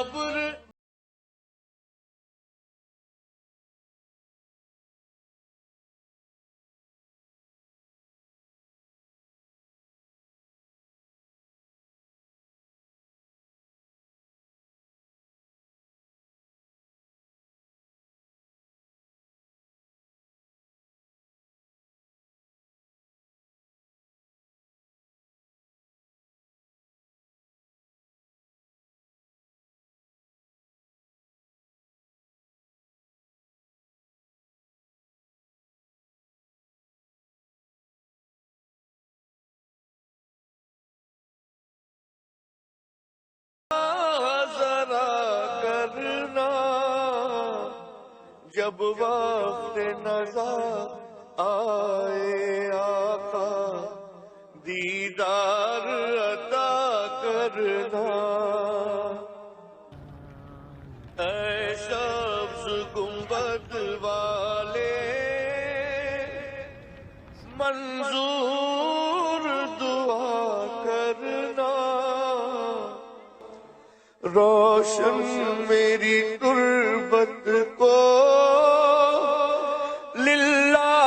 सब्र जरा करना जब वक्त नज़र आए आका दीदार अता करना। ऐ सब्ज़ गुंबद वाले मंजूर दुआ करना। रोशन मेरी तुर्बत को लिल्लाह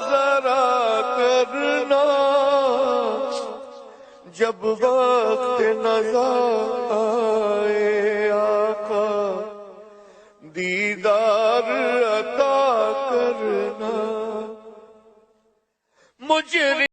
जरा करना जब वक्त नज़र आए आका दीदार अता करना। मुझे